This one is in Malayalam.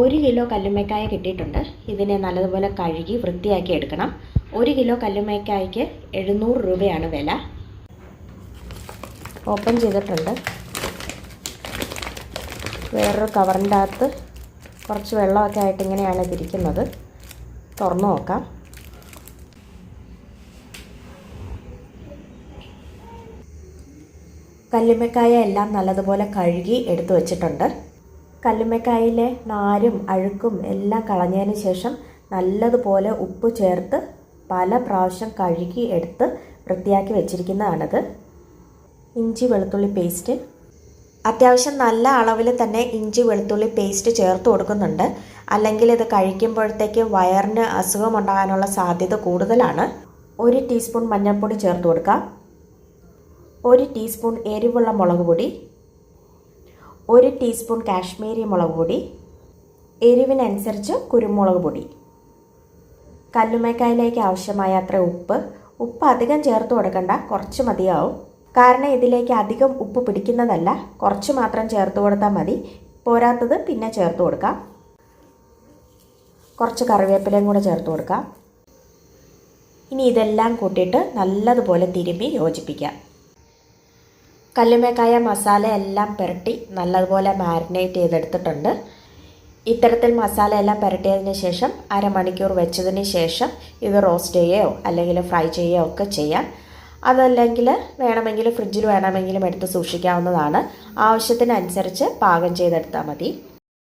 1 കിലോ കല്ലുമ്മക്കായ കിട്ടിയിട്ടുണ്ട്. ഇതിനെ നല്ലതുപോലെ കഴുകി വൃത്തിയാക്കി എടുക്കണം. 1 കിലോ കല്ലുമ്മക്കായ്ക്ക് 700 രൂപയാണ് വില. ഓപ്പൺ ചെയ്തിട്ടുണ്ട്. വേറൊരു കവറിൻ്റെ അകത്ത് കുറച്ച് വെള്ളമൊക്കെ ആയിട്ട് ഇങ്ങനെയാണ് ഇതിരിക്കുന്നത്. തുറന്നു നോക്കാം. കല്ലുമ്മക്കായ എല്ലാം നല്ലതുപോലെ കഴുകി എടുത്തു വച്ചിട്ടുണ്ട്. കല്ലുമ്മക്കായയിലെ നാരും അഴുക്കും എല്ലാം കളഞ്ഞതിന് ശേഷം നല്ലതുപോലെ ഉപ്പ് ചേർത്ത് പല പ്രാവശ്യം കഴുകി എടുത്ത് വൃത്തിയാക്കി വെച്ചിരിക്കുന്നതാണിത്. ഇഞ്ചി വെളുത്തുള്ളി പേസ്റ്റ് അത്യാവശ്യം നല്ല അളവിൽ തന്നെ ഇഞ്ചി വെളുത്തുള്ളി പേസ്റ്റ് ചേർത്ത് കൊടുക്കുന്നുണ്ട്. അല്ലെങ്കിൽ ഇത് കഴിക്കുമ്പോഴത്തേക്ക് വയറിന് അസുഖമുണ്ടാകാനുള്ള സാധ്യത കൂടുതലാണ്. 1 ടീസ്പൂൺ മഞ്ഞൾപ്പൊടി ചേർത്ത് കൊടുക്കാം. 1 ടീസ്പൂൺ എരിവുള്ള മുളക് പൊടി, 1 ടീസ്പൂൺ കാശ്മീരി മുളക് പൊടി, എരിവിനനുസരിച്ച് കുരുമുളക് പൊടി, കല്ലുമ്മക്കായയിലേക്ക് ആവശ്യമായ അത്ര ഉപ്പ് അധികം ചേർത്ത് കൊടുക്കണ്ട, കുറച്ച് മതിയാവും. കാരണം ഇതിലേക്ക് അധികം ഉപ്പ് പിടിക്കുന്നതല്ല, കുറച്ച് മാത്രം ചേർത്ത് കൊടുത്താൽ മതി. പോരാത്തത് പിന്നെ ചേർത്ത് കൊടുക്കാം. കുറച്ച് കറിവേപ്പിലയും കൂടെ ചേർത്ത് കൊടുക്കാം. ഇനി ഇതെല്ലാം കൂട്ടിയിട്ട് നല്ലതുപോലെ തിരുമ്മി യോജിപ്പിക്കാം. കല്ലുമ്മക്കായ മസാല എല്ലാം പുരട്ടി നല്ലതുപോലെ മാരിനേറ്റ് ചെയ്തെടുത്തിട്ടുണ്ട്. ഇത്തരത്തിൽ മസാല എല്ലാം പുരട്ടിയതിന് ശേഷം അരമണിക്കൂർ വെച്ചതിന് ശേഷം ഇത് റോസ്റ്റ് ചെയ്യുകയോ അല്ലെങ്കിൽ ഫ്രൈ ചെയ്യുകയോ ഒക്കെ ചെയ്യാം. അതല്ലെങ്കിൽ ഫ്രിഡ്ജിൽ വേണമെങ്കിലും എടുത്ത് സൂക്ഷിക്കാവുന്നതാണ്. ആവശ്യത്തിനനുസരിച്ച് പാകം ചെയ്തെടുത്താൽ മതി.